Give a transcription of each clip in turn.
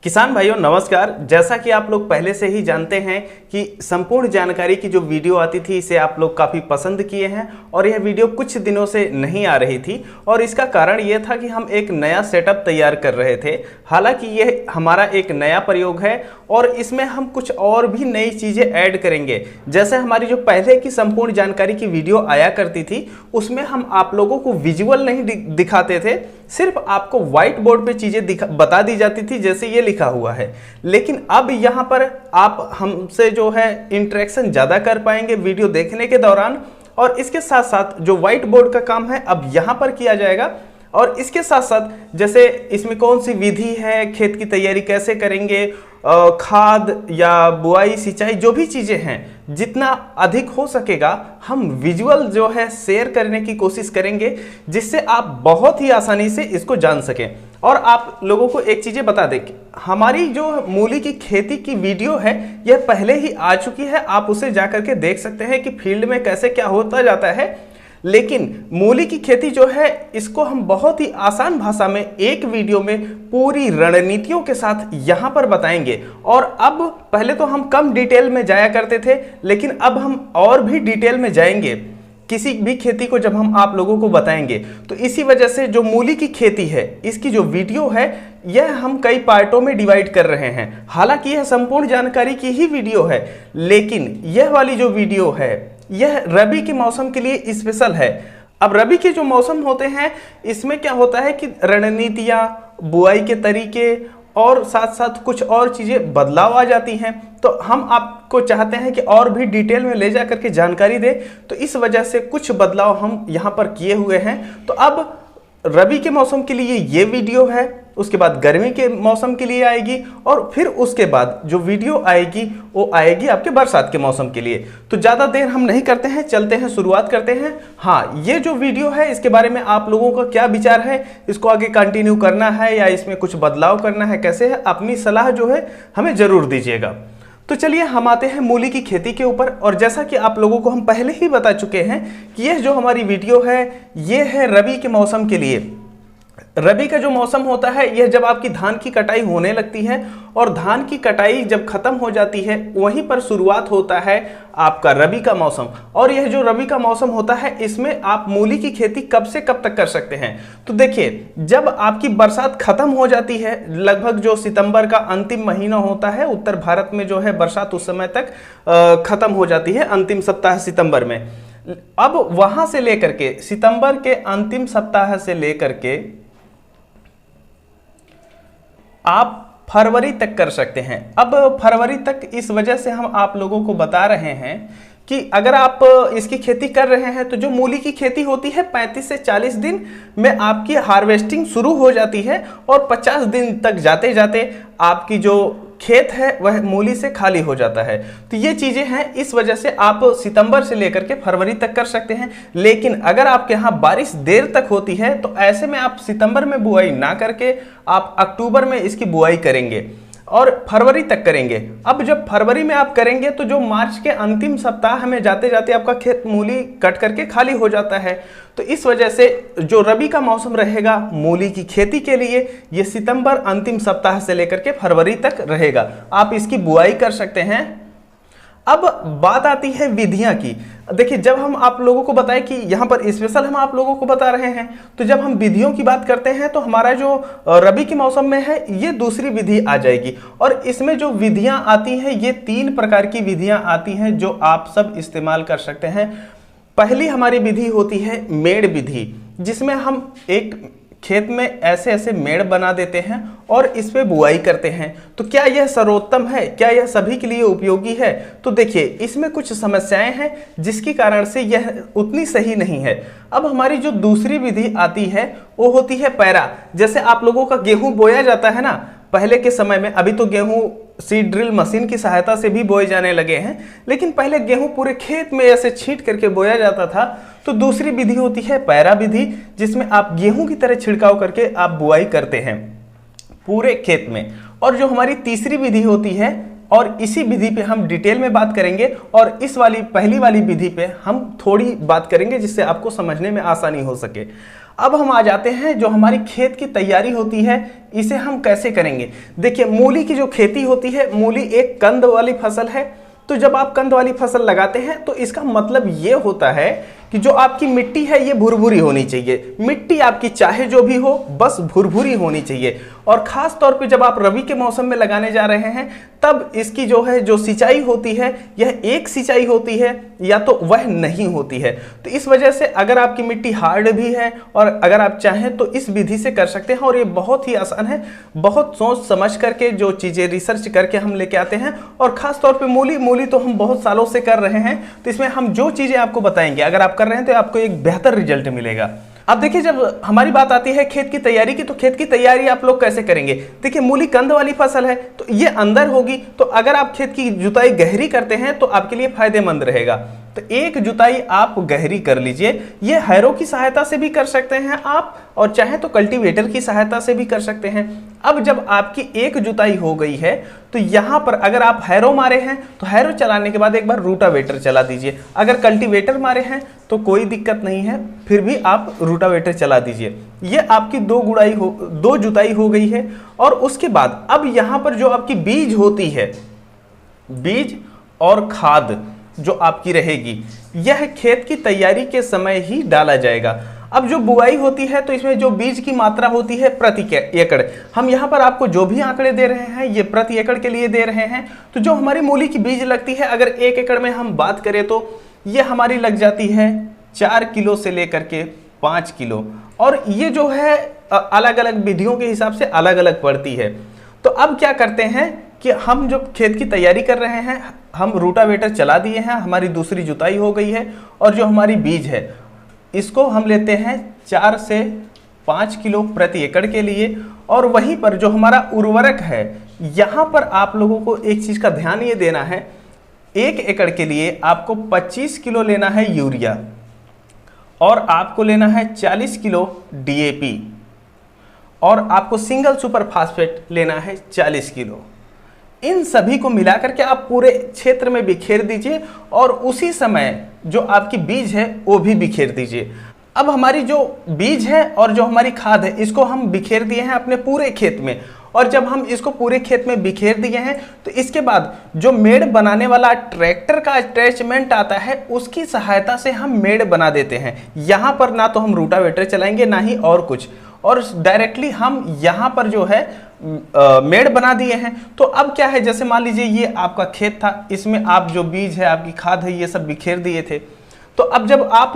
किसान भाइयों नमस्कार। जैसा कि आप लोग पहले से ही जानते हैं कि संपूर्ण जानकारी की जो वीडियो आती थी इसे आप लोग काफ़ी पसंद किए हैं और यह वीडियो कुछ दिनों से नहीं आ रही थी और इसका कारण ये था कि हम एक नया सेटअप तैयार कर रहे थे। हालांकि यह हमारा एक नया प्रयोग है और इसमें हम कुछ और भी नई चीज़ें ऐड करेंगे। जैसे हमारी जो पहले की संपूर्ण जानकारी की वीडियो आया करती थी उसमें हम आप लोगों को विजुअल नहीं दिखाते थे, सिर्फ आपको व्हाइट बोर्ड पे चीज़ें बता दी जाती थी जैसे ये लिखा हुआ है। लेकिन अब यहाँ पर आप हमसे जो है इंटरेक्शन ज़्यादा कर पाएंगे वीडियो देखने के दौरान, और इसके साथ साथ जो व्हाइट बोर्ड का काम है अब यहाँ पर किया जाएगा। और इसके साथ साथ जैसे इसमें कौन सी विधि है, खेत की तैयारी कैसे करेंगे, खाद या बुआई सिंचाई जो भी चीज़ें हैं जितना अधिक हो सकेगा हम विजुअल जो है शेयर करने की कोशिश करेंगे, जिससे आप बहुत ही आसानी से इसको जान सकें। और आप लोगों को एक चीज़ें बता दें, हमारी जो मूली की खेती की वीडियो है यह पहले ही आ चुकी है, आप उसे जाकर के देख सकते हैं कि फील्ड में कैसे क्या होता जाता है। लेकिन मूली की खेती जो है इसको हम बहुत ही आसान भाषा में एक वीडियो में पूरी रणनीतियों के साथ यहाँ पर बताएंगे। और अब पहले तो हम कम डिटेल में जाया करते थे, लेकिन अब हम और भी डिटेल में जाएंगे किसी भी खेती को जब हम आप लोगों को बताएंगे। तो इसी वजह से जो मूली की खेती है इसकी जो वीडियो है यह हम कई पार्टों में डिवाइड कर रहे हैं। हालांकि यह संपूर्ण जानकारी की ही वीडियो है, लेकिन यह वाली जो वीडियो है यह रबी के मौसम के लिए स्पेशल है। अब रबी के जो मौसम होते हैं इसमें क्या होता है कि रणनीतियाँ, बुआई के तरीके और साथ साथ कुछ और चीज़ें बदलाव आ जाती हैं। तो हम आपको चाहते हैं कि और भी डिटेल में ले जा करके जानकारी दें, तो इस वजह से कुछ बदलाव हम यहाँ पर किए हुए हैं। तो अब रबी के मौसम के लिए ये वीडियो है, उसके बाद गर्मी के मौसम के लिए आएगी, और फिर उसके बाद जो वीडियो आएगी वो आएगी आपके बरसात के मौसम के लिए। तो ज़्यादा देर हम नहीं करते हैं, चलते हैं, शुरुआत करते हैं। हाँ, ये जो वीडियो है इसके बारे में आप लोगों का क्या विचार है, इसको आगे कंटिन्यू करना है या इसमें कुछ बदलाव करना है, कैसे है, अपनी सलाह जो है हमें ज़रूर दीजिएगा। तो चलिए हम आते हैं मूली की खेती के ऊपर। और जैसा कि आप लोगों को हम पहले ही बता चुके हैं कि यह जो हमारी वीडियो है ये है रबी के मौसम के लिए। रबी का जो मौसम होता है यह जब आपकी धान की कटाई होने लगती है और धान की कटाई जब खत्म हो जाती है वहीं पर शुरुआत होता है आपका रबी का मौसम। और यह जो रबी का मौसम होता है इसमें आप मूली की खेती कब से कब तक कर सकते हैं। तो देखिए, जब आपकी बरसात खत्म हो जाती है, लगभग जो सितंबर का अंतिम महीना होता है, उत्तर भारत में जो है बरसात उस समय तक खत्म हो जाती है, अंतिम सप्ताह सितंबर में। अब वहां से लेकर के सितंबर के अंतिम सप्ताह से लेकर के आप फरवरी तक कर सकते हैं। अब फरवरी तक इस वजह से हम आप लोगों को बता रहे हैं कि अगर आप इसकी खेती कर रहे हैं तो जो मूली की खेती होती है 35 से 40 दिन में आपकी हार्वेस्टिंग शुरू हो जाती है और 50 दिन तक जाते जाते आपकी जो खेत है वह मूली से खाली हो जाता है। तो ये चीज़ें हैं, इस वजह से आप सितंबर से लेकर के फरवरी तक कर सकते हैं। लेकिन अगर आपके यहाँ बारिश देर तक होती है तो ऐसे में आप सितंबर में बुआई ना करके आप अक्टूबर में इसकी बुआई करेंगे और फरवरी तक करेंगे। अब जब फरवरी में आप करेंगे तो जो मार्च के अंतिम सप्ताह में जाते जाते आपका खेत मूली कट करके खाली हो जाता है। तो इस वजह से जो रबी का मौसम रहेगा मूली की खेती के लिए ये सितंबर अंतिम सप्ताह से लेकर के फरवरी तक रहेगा। आप इसकी बुआई कर सकते हैं। अब बात आती है विधियां की। देखिए, जब हम आप लोगों को बताएं कि यहाँ पर स्पेशल हम आप लोगों को बता रहे हैं, तो जब हम विधियों की बात करते हैं तो हमारा जो रबी के मौसम में है ये दूसरी विधि आ जाएगी। और इसमें जो विधियां आती हैं ये 3 प्रकार की विधियां आती हैं जो आप सब इस्तेमाल कर सकते हैं। पहली हमारी विधि होती है मेड़ विधि, जिसमें हम एक खेत में ऐसे ऐसे मेड़ बना देते हैं और इस पे बुआई करते हैं। तो क्या यह सर्वोत्तम है, क्या यह सभी के लिए उपयोगी है? तो देखिए, इसमें कुछ समस्याएं हैं जिसके कारण से यह उतनी सही नहीं है। अब हमारी जो दूसरी विधि आती है वो होती है पैरा। जैसे आप लोगों का गेहूं बोया जाता है ना पहले के समय में, अभी तो गेहूं सीड ड्रिल मशीन की सहायता से भी बोए जाने लगे हैं, लेकिन पहले गेहूं पूरे खेत में ऐसे छींट करके बोया जाता था। तो दूसरी विधि होती है पैरा विधि, जिसमें आप गेहूं की तरह छिड़काव करके आप बुआई करते हैं पूरे खेत में। और जो हमारी तीसरी विधि होती है, और इसी विधि पे हम डिटेल में बात करेंगे, और इस वाली पहली वाली विधि पे हम थोड़ी बात करेंगे जिससे आपको समझने में आसानी हो सके। अब हम आ जाते हैं जो हमारी खेत की तैयारी होती है, इसे हम कैसे करेंगे। देखिए, मूली की जो खेती होती है, मूली एक कंद वाली फसल है। तो जब आप कंद वाली फसल लगाते हैं तो इसका मतलब ये होता है कि जो आपकी मिट्टी है ये भुरभुरी होनी चाहिए। मिट्टी आपकी चाहे जो भी हो, बस भुरभुरी होनी चाहिए। और खास तौर पे जब आप रबी के मौसम में लगाने जा रहे हैं तब इसकी जो सिंचाई होती है, यह एक सिंचाई होती है या तो वह नहीं होती है। तो इस वजह से अगर आपकी मिट्टी हार्ड भी है और अगर आप चाहें तो इस विधि से कर सकते हैं, और ये बहुत ही आसान है। बहुत सोच समझ करके जो चीज़ें रिसर्च करके हम लेके आते हैं। और खास तौर पे मूली तो हम बहुत सालों से कर रहे हैं, तो इसमें हम जो चीज़ें आपको बताएंगे, अगर आप कर रहे हैं तो आपको एक बेहतर रिजल्ट मिलेगा। अब देखिए, जब हमारी बात आती है खेत की तैयारी की, तो खेत की तैयारी आप लोग कैसे करेंगे। देखिए, मूली कंद वाली फसल है तो ये अंदर होगी, तो अगर आप खेत की जुताई गहरी करते हैं तो आपके लिए फायदेमंद रहेगा। तो एक जुताई आप गहरी कर लीजिए। ये हैरो की सहायता से भी कर सकते हैं आप, और चाहे तो कल्टीवेटर की सहायता से भी कर सकते हैं। अब जब आपकी एक जुताई हो गई है तो यहाँ पर अगर आप हैरो मारे हैं तो हैरो चलाने के बाद एक बार रूटावेटर चला दीजिए। अगर कल्टीवेटर मारे हैं तो कोई दिक्कत नहीं है, फिर भी आप रूटावेटर चला दीजिए। ये आपकी दो जुताई हो गई है। और उसके बाद अब यहाँ पर जो आपकी बीज होती है, बीज और खाद जो आपकी रहेगी, यह खेत की तैयारी के समय ही डाला जाएगा। अब जो बुआई होती है तो इसमें जो बीज की मात्रा होती है प्रति एकड़, हम यहाँ पर आपको जो भी आंकड़े दे रहे हैं ये प्रति एकड़ के लिए दे रहे हैं। तो जो हमारी मूली की बीज लगती है, अगर 1 एकड़ में हम बात करें तो ये हमारी लग जाती है 4 किलो से लेकर के 5 किलो। और ये जो है अलग अलग विधियों के हिसाब से अलग अलग पड़ती है। तो अब क्या करते हैं कि हम जो खेत की तैयारी कर रहे हैं, हम रूटावेटर चला दिए हैं, हमारी दूसरी जुताई हो गई है, और जो हमारी बीज है इसको हम लेते हैं 4 से 5 किलो प्रति एकड़ के लिए। और वहीं पर जो हमारा उर्वरक है, यहाँ पर आप लोगों को एक चीज़ का ध्यान ये देना है, 1 एकड़ के लिए आपको 25 किलो लेना है यूरिया, और आपको लेना है 40 किलो DAP, और आपको सिंगल सुपर फास्फेट लेना है 40 किलो। इन सभी को मिलाकर के आप पूरे क्षेत्र में बिखेर दीजिए, और उसी समय जो आपकी बीज है वो भी बिखेर दीजिए। अब हमारी जो बीज है और जो हमारी खाद है, इसको हम बिखेर दिए हैं अपने पूरे खेत में। और जब हम इसको पूरे खेत में बिखेर दिए हैं तो इसके बाद जो मेड़ बनाने वाला ट्रैक्टर का अटैचमेंट आता है, उसकी सहायता से हम मेड़ बना देते हैं। यहाँ पर ना तो हम रूटावेटर चलाएंगे ना ही और कुछ, और डायरेक्टली हम यहाँ पर जो है मेड़ बना दिए हैं। तो अब क्या है, जैसे मान लीजिए ये आपका खेत था, इसमें आप जो बीज है, आपकी खाद है, ये सब बिखेर दिए थे। तो अब जब आप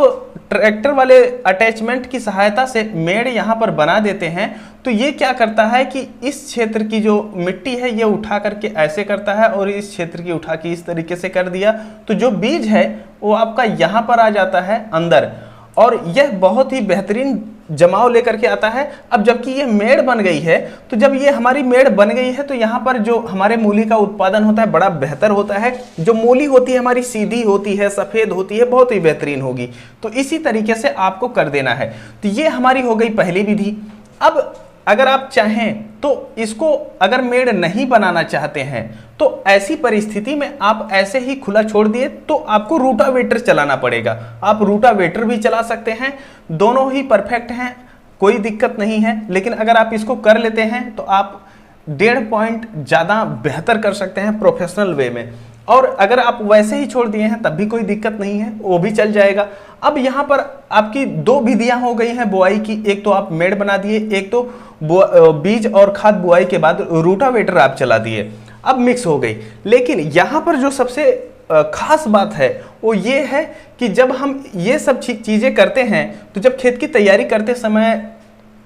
ट्रैक्टर वाले अटैचमेंट की सहायता से मेड़ यहाँ पर बना देते हैं, तो ये क्या करता है कि इस क्षेत्र की जो मिट्टी है ये उठा करके ऐसे करता है, और इस क्षेत्र की उठा के इस तरीके से कर दिया, तो जो बीज है वो आपका यहाँ पर आ जाता है अंदर, और यह बहुत ही बेहतरीन जमाव लेकर के आता है। अब जबकि ये मेड़ बन गई है, तो जब ये हमारी मेड़ बन गई है तो यहाँ पर जो हमारे मूली का उत्पादन होता है बड़ा बेहतर होता है। जो मूली होती है हमारी सीधी होती है, सफ़ेद होती है, बहुत ही बेहतरीन होगी। तो इसी तरीके से आपको कर देना है। तो ये हमारी हो गई पहली विधि। अब अगर आप चाहें तो इसको अगर मेड़ नहीं बनाना चाहते हैं तो ऐसी परिस्थिति में आप ऐसे ही खुला छोड़ दिए तो आपको रूटावेटर चलाना पड़ेगा। आप रूटावेटर भी चला सकते हैं, दोनों ही परफेक्ट हैं, कोई दिक्कत नहीं है। लेकिन अगर आप इसको कर लेते हैं तो आप 1.5 पॉइंट ज़्यादा बेहतर कर सकते हैं प्रोफेशनल वे में। और अगर आप वैसे ही छोड़ दिए हैं तब भी कोई दिक्कत नहीं है, वो भी चल जाएगा। अब यहाँ पर आपकी 2 विधियाँ हो गई हैं बुआई की। एक तो आप मेड़ बना दिए, एक तो बीज और खाद बुआई के बाद रूटावेटर आप चला दिए, अब मिक्स हो गई। लेकिन यहाँ पर जो सबसे खास बात है वो ये है कि जब हम ये सब चीज़ें करते हैं तो जब खेत की तैयारी करते समय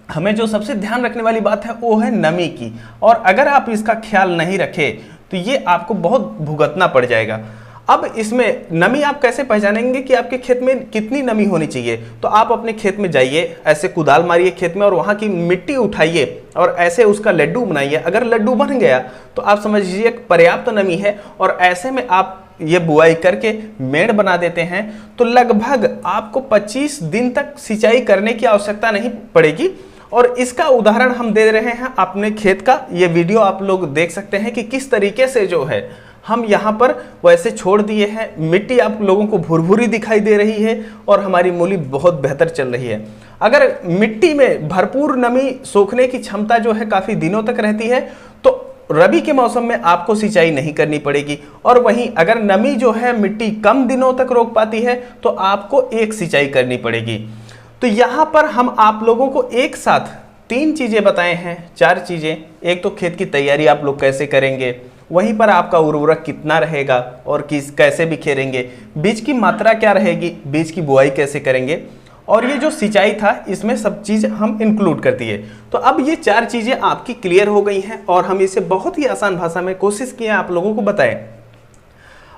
हमें जो सबसे ध्यान रखने वाली बात है वो है नमी की। और अगर आप इसका ख्याल नहीं रखें तो ये आपको बहुत भुगतना पड़ जाएगा। अब इसमें नमी आप कैसे पहचानेंगे कि आपके खेत में कितनी नमी होनी चाहिए। तो आप अपने खेत में जाइए, ऐसे कुदाल मारिए खेत में और वहाँ की मिट्टी उठाइए और ऐसे उसका लड्डू बनाइए। अगर लड्डू बन गया तो आप समझ लीजिए पर्याप्त नमी है। और ऐसे में आप ये बुआई करके मेड़ बना देते हैं तो लगभग आपको 25 दिन तक सिंचाई करने की आवश्यकता नहीं पड़ेगी। और इसका उदाहरण हम दे रहे हैं अपने खेत का। ये वीडियो आप लोग देख सकते हैं कि किस तरीके से जो है हम यहाँ पर वैसे छोड़ दिए हैं। मिट्टी आप लोगों को भुरभुरी दिखाई दे रही है और हमारी मूली बहुत बेहतर चल रही है। अगर मिट्टी में भरपूर नमी सोखने की क्षमता जो है काफ़ी दिनों तक रहती है तो रबी के मौसम में आपको सिंचाई नहीं करनी पड़ेगी। और वहीं अगर नमी जो है मिट्टी कम दिनों तक रोक पाती है तो आपको एक सिंचाई करनी पड़ेगी। तो यहाँ पर हम आप लोगों को एक साथ 3 चीज़ें बताए हैं, 4 चीज़ें। एक तो खेत की तैयारी आप लोग कैसे करेंगे, वहीं पर आपका उर्वरक कितना रहेगा और कैसे बिखेरेंगे, बीज की मात्रा क्या रहेगी, बीज की बुआई कैसे करेंगे, और ये जो सिंचाई था इसमें सब चीज़ हम इंक्लूड कर दिए। तो अब ये 4 चीज़ें आपकी क्लियर हो गई हैं और हम इसे बहुत ही आसान भाषा में कोशिश किए आप लोगों को बताएं।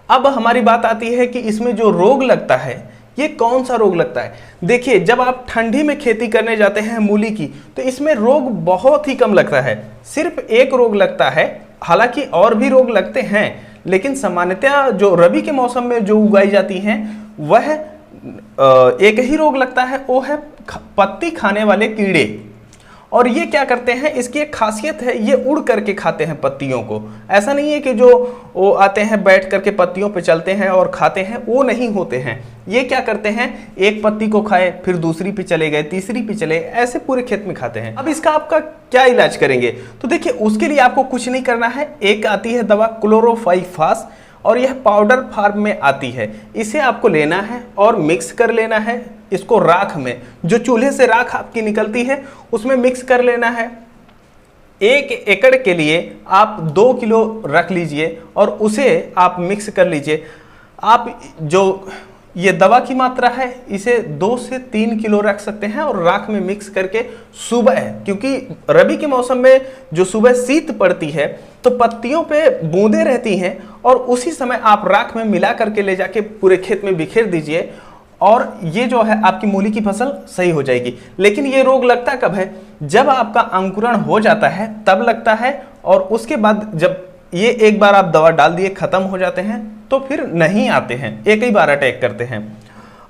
अब हमारी बात आती है कि इसमें जो रोग लगता है ये कौन सा रोग लगता है। देखिए, जब आप ठंडी में खेती करने जाते हैं मूली की तो इसमें रोग बहुत ही कम लगता है, सिर्फ एक रोग लगता है। हालांकि और भी रोग लगते हैं लेकिन सामान्यतः जो रबी के मौसम में जो उगाई जाती हैं वह एक ही रोग लगता है, वो है पत्ती खाने वाले कीड़े। और ये क्या करते हैं, इसकी एक खासियत है, ये उड़ करके खाते हैं पत्तियों को। ऐसा नहीं है कि जो वो आते हैं बैठ करके पत्तियों पे चलते हैं और खाते हैं, वो नहीं होते हैं। ये क्या करते हैं, एक पत्ती को खाए फिर दूसरी पे चले गए, तीसरी पे चले, ऐसे पूरे खेत में खाते हैं। अब इसका आपका क्या इलाज करेंगे, तो देखिए उसके लिए आपको कुछ नहीं करना है। एक आती है दवा क्लोरोफाइफास और यह पाउडर फॉर्म में आती है। इसे आपको लेना है और मिक्स कर लेना है इसको राख में, जो चूल्हे से राख आपकी निकलती है उसमें मिक्स कर लेना है। 1 एकड़ के लिए आप 2 किलो रख लीजिए और उसे आप मिक्स कर लीजिए। आप जो ये दवा की मात्रा है इसे 2 से 3 किलो रख सकते हैं और राख में मिक्स करके सुबह, क्योंकि रबी के मौसम में जो सुबह शीत पड़ती है तो पत्तियों पे बूंदें रहती हैं और उसी समय आप राख में मिला करके ले जाके पूरे खेत में बिखेर दीजिए और ये जो है आपकी मूली की फसल सही हो जाएगी। लेकिन ये रोग लगता कब है, जब आपका अंकुरण हो जाता है तब लगता है, और उसके बाद जब ये एक बार आप दवा डाल दिए खत्म हो जाते हैं तो फिर नहीं आते हैं, एक ही बार अटैक करते हैं।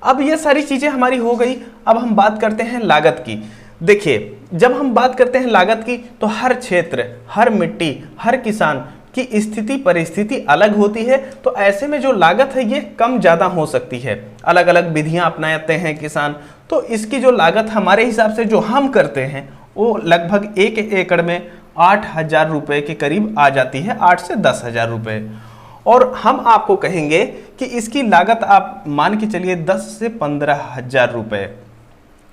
अब ये सारी चीज़ें हमारी हो गई। अब हम बात करते हैं लागत की। देखिए, जब हम बात करते हैं लागत की तो हर क्षेत्र, हर मिट्टी, हर किसान की स्थिति परिस्थिति अलग होती है। तो ऐसे में जो लागत है ये कम ज़्यादा हो सकती है। अलग अलग विधियां अपनाते हैं किसान, तो इसकी जो लागत हमारे हिसाब से जो हम करते हैं वो लगभग 1 एकड़ में 8,000 रुपये के करीब आ जाती है, 8 से 10,000 रुपये। और हम आपको कहेंगे कि इसकी लागत आप मान के चलिए 10 से 15,000 रुपये,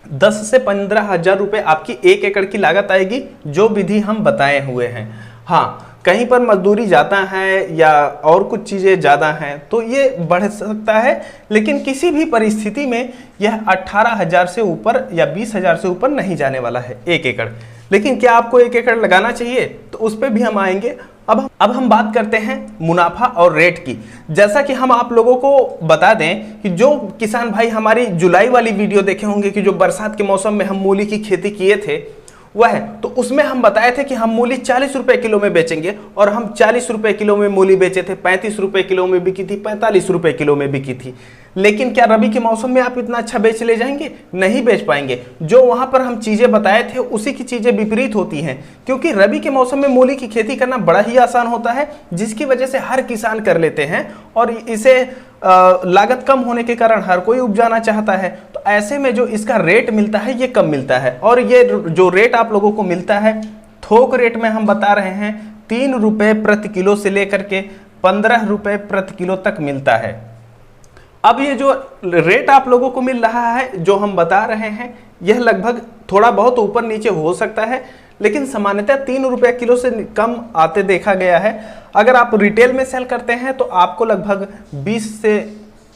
10 से 15,000 रुपये आपकी 1 एकड़ की लागत आएगी, जो विधि हम बताए हुए हैं। हाँ, कहीं पर मजदूरी ज़्यादा है या और कुछ चीज़ें ज़्यादा हैं तो ये बढ़ सकता है, लेकिन किसी भी परिस्थिति में यह 18,000 से ऊपर या 20,000 से ऊपर नहीं जाने वाला है 1 एकड़। लेकिन क्या आपको 1 एकड़ लगाना चाहिए, तो उस पर भी हम आएंगे। अब हम बात करते हैं मुनाफा और रेट की। जैसा कि हम आप लोगों को बता दें कि जो किसान भाई हमारी जुलाई वाली वीडियो देखे होंगे कि जो बरसात के मौसम में हम मूली की खेती किए थे वह है, तो उसमें हम बताए थे कि हम मूली 40 रुपए किलो में बेचेंगे, और हम 40 रुपए किलो में मूली बेचे थे। 35 रुपए किलो में बिकी थी, 45 रुपए किलो में बिकी थी। लेकिन क्या रबी के मौसम में आप इतना अच्छा बेच ले जाएंगे? नहीं बेच पाएंगे। जो वहां पर हम चीजें बताए थे उसी की चीजें विपरीत होती हैं, क्योंकि रबी के मौसम में मूली की खेती करना बड़ा ही आसान होता है, जिसकी वजह से हर किसान कर लेते हैं और इसे लागत कम होने के कारण हर कोई उपजाना चाहता है। तो ऐसे में जो इसका रेट मिलता है ये कम मिलता है, और ये जो रेट आप लोगों को मिलता है थोक रेट में हम बता रहे हैं 3 रुपए प्रति किलो से लेकर के 15 रुपए प्रति किलो तक मिलता है। अब ये जो रेट आप लोगों को मिल रहा है जो हम बता रहे हैं यह लगभग थोड़ा बहुत ऊपर नीचे हो सकता है, लेकिन सामान्यतः 3 रुपये किलो से कम आते देखा गया है। अगर आप रिटेल में सेल करते हैं तो आपको लगभग 20 से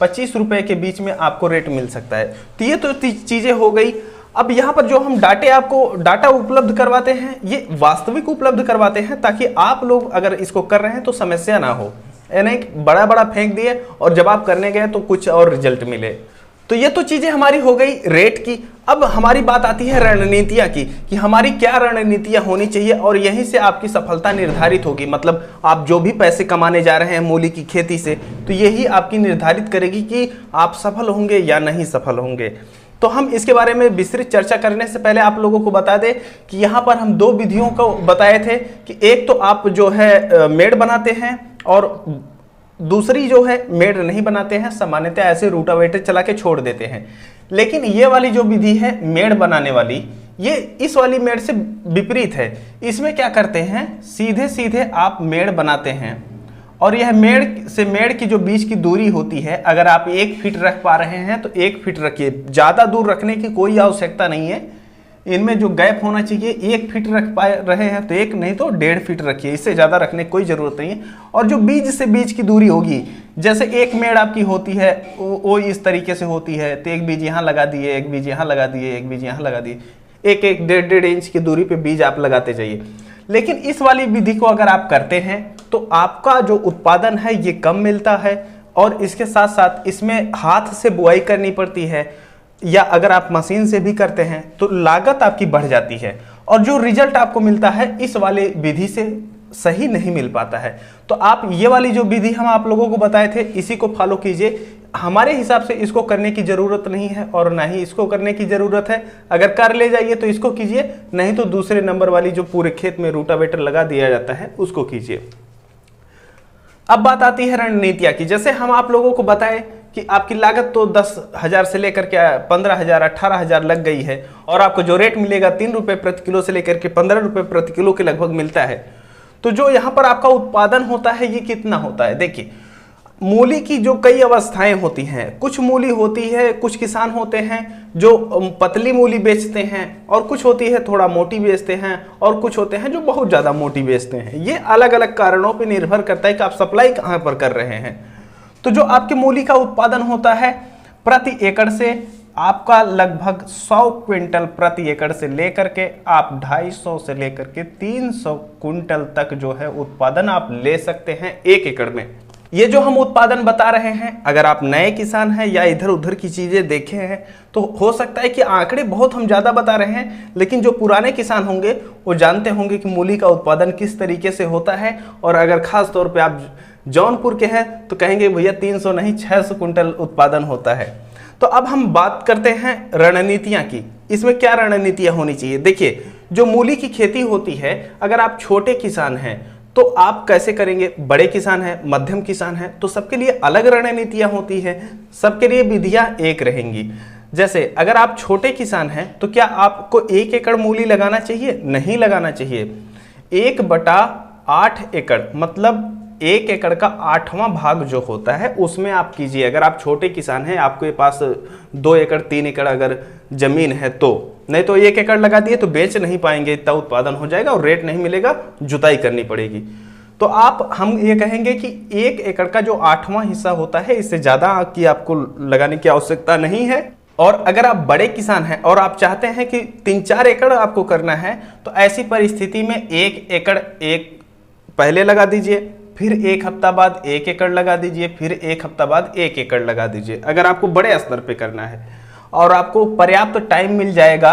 25 रुपए के बीच में आपको रेट मिल सकता है। तो ये तो चीज़ें हो गई। अब यहाँ पर जो हम डाटा उपलब्ध करवाते हैं ये वास्तविक उपलब्ध करवाते हैं, ताकि आप लोग अगर इसको कर रहे हैं तो समस्या ना हो, नहीं बड़ा फेंक दिए और जब आप करने गए तो कुछ और रिजल्ट मिले। तो ये तो चीजें हमारी हो गई रेट की। अब हमारी बात आती है रणनीतियां की, कि हमारी क्या रणनीतियां होनी चाहिए, और यहीं से आपकी सफलता निर्धारित होगी। मतलब आप जो भी पैसे कमाने जा रहे हैं मूली की खेती से, तो यही आपकी निर्धारित करेगी कि आप सफल होंगे या नहीं सफल होंगे। तो हम इसके बारे में विस्तृत चर्चा करने से पहले आप लोगों को बता दें कि यहाँ पर हम 2 विधियों को बताए थे कि एक तो आप जो है मेड़ बनाते हैं और दूसरी जो है मेड़ नहीं बनाते हैं, सामान्यतः ऐसे रूटावेटर चला के छोड़ देते हैं। लेकिन ये वाली जो विधि है मेड़ बनाने वाली, ये इस वाली मेड़ से विपरीत है। इसमें क्या करते हैं, सीधे सीधे आप मेड़ बनाते हैं और यह मेड़ से मेड़ की जो बीच की दूरी होती है, अगर आप 1 फीट रख पा रहे हैं तो 1 फीट रखिए, ज़्यादा दूर रखने की कोई आवश्यकता नहीं है। इनमें जो गैप होना चाहिए 1 फीट रख पा रहे हैं तो 1 नहीं तो 1.5 फीट रखिए, इससे ज़्यादा रखने की कोई ज़रूरत नहीं है। और जो बीज से बीज की दूरी होगी, जैसे एक मेड़ आपकी होती है वो इस तरीके से होती है, तो एक बीज यहाँ लगा दिए, एक बीज यहाँ लगा दिए, एक बीज यहाँ लगा दिए, एक 1.5 इंच की दूरी पे बीज आप लगाते जाइए। लेकिन इस वाली विधि को अगर आप करते हैं तो आपका जो उत्पादन है ये कम मिलता है और इसके साथ साथ इसमें हाथ से बुआई करनी पड़ती है, या अगर आप मशीन से भी करते हैं तो लागत आपकी बढ़ जाती है और जो रिजल्ट आपको मिलता है इस वाले विधि से सही नहीं मिल पाता है। तो आप ये वाली जो विधि हम आप लोगों को बताए थे इसी को फॉलो कीजिए। हमारे हिसाब से इसको करने की ज़रूरत नहीं है और ना ही इसको करने की ज़रूरत है। अगर कर ले जाइए तो इसको कीजिए, नहीं तो दूसरे नंबर वाली जो पूरे खेत में रूटावेटर लगा दिया जाता है उसको कीजिए। अब बात आती है रणनीतियाँ की। जैसे हम आप लोगों को बताएं कि आपकी लागत तो 10,000 से लेकर के 15,000 18,000 लग गई है और आपको जो रेट मिलेगा 3 रुपये प्रति किलो से लेकर के 15 रुपये प्रति किलो के लगभग मिलता है। तो जो यहाँ पर आपका उत्पादन होता है ये कितना होता है, देखिए मूली की जो कई अवस्थाएं होती हैं। कुछ मूली होती है, कुछ किसान होते हैं जो पतली मूली बेचते हैं और कुछ होती है थोड़ा मोटी बेचते हैं और कुछ होते हैं जो बहुत ज़्यादा मोटी बेचते हैं। ये अलग अलग कारणों पे निर्भर करता है कि आप सप्लाई कहाँ पर कर रहे हैं। तो जो आपके मूली का उत्पादन होता है प्रति एकड़ से आपका लगभग 100 क्विंटल प्रति एकड़ से लेकर के आप 250 से लेकर के 300 क्विंटल तक जो है उत्पादन आप ले सकते हैं 1 एकड़ में। ये जो हम उत्पादन बता रहे हैं, अगर आप नए किसान हैं या इधर उधर की चीज़ें देखे हैं तो हो सकता है कि आंकड़े बहुत हम ज़्यादा बता रहे हैं, लेकिन जो पुराने किसान होंगे वो जानते होंगे कि मूली का उत्पादन किस तरीके से होता है। और अगर खास तौर पे आप जौनपुर के हैं तो कहेंगे भैया 300 नहीं 600 कुंटल उत्पादन होता है। तो अब हम बात करते हैं रणनीतियाँ की। इसमें क्या रणनीतियाँ होनी चाहिए, देखिए जो मूली की खेती होती है, अगर आप छोटे किसान हैं तो आप कैसे करेंगे, बड़े किसान हैं, मध्यम किसान हैं, तो सबके लिए अलग रणनीतियाँ होती है, सबके लिए विधियाँ एक रहेंगी। जैसे अगर आप छोटे किसान हैं तो क्या आपको 1 एकड़ मूली लगाना चाहिए, नहीं लगाना चाहिए। 1/8 एकड़ मतलब 1 एकड़ का 8वां भाग जो होता है उसमें आप कीजिए। अगर आप छोटे किसान हैं, आपके पास 2 एकड़ 3 एकड़ अगर जमीन है तो, नहीं तो 1 एकड़ लगा दिए तो बेच नहीं पाएंगे, इतना उत्पादन हो जाएगा और रेट नहीं मिलेगा, जुताई करनी पड़ेगी। तो हम ये कहेंगे कि 1 एकड़ का जो 8वां हिस्सा होता है इससे ज़्यादा की आपको लगाने की आवश्यकता नहीं है। और अगर आप बड़े किसान हैं और आप चाहते हैं कि 3-4 एकड़ आपको करना है तो ऐसी परिस्थिति में 1 एकड़ पहले लगा दीजिए, फिर 1 हफ्ता बाद 1 एकड़ लगा दीजिए, फिर 1 हफ्ता बाद 1 एकड़ लगा दीजिए। अगर आपको बड़े स्तर पे करना है और आपको पर्याप्त टाइम मिल जाएगा,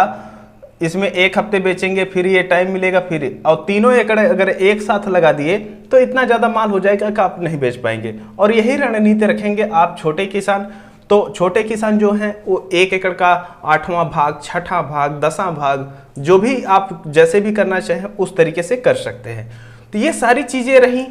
इसमें 1 हफ्ते बेचेंगे फिर ये टाइम मिलेगा फिर, और 3 एकड़ अगर एक साथ लगा दिए तो इतना ज़्यादा माल हो जाएगा कि आप नहीं बेच पाएंगे। और यही रणनीति रखेंगे आप छोटे किसान। तो छोटे किसान जो हैं वो 1 एकड़ का 8वां भाग, 6वां भाग, 10वां भाग, जो भी आप जैसे भी करना चाहें उस तरीके से कर सकते हैं। तो ये सारी चीज़ें रहीं।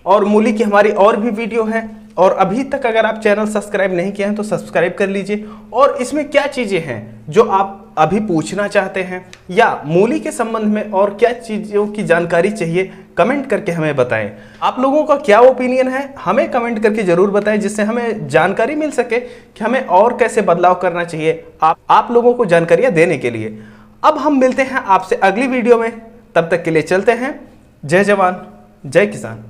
और मूली की हमारी और भी वीडियो है, और अभी तक अगर आप चैनल सब्सक्राइब नहीं किए हैं तो सब्सक्राइब कर लीजिए। और इसमें क्या चीज़ें हैं जो आप अभी पूछना चाहते हैं या मूली के संबंध में और क्या चीज़ों की जानकारी चाहिए, कमेंट करके हमें बताएं। आप लोगों का क्या ओपिनियन है हमें कमेंट करके ज़रूर बताएं, जिससे हमें जानकारी मिल सके कि हमें और कैसे बदलाव करना चाहिए आप लोगों को जानकारियाँ देने के लिए। अब हम मिलते हैं आपसे अगली वीडियो में, तब तक के लिए चलते हैं। जय जवान जय किसान।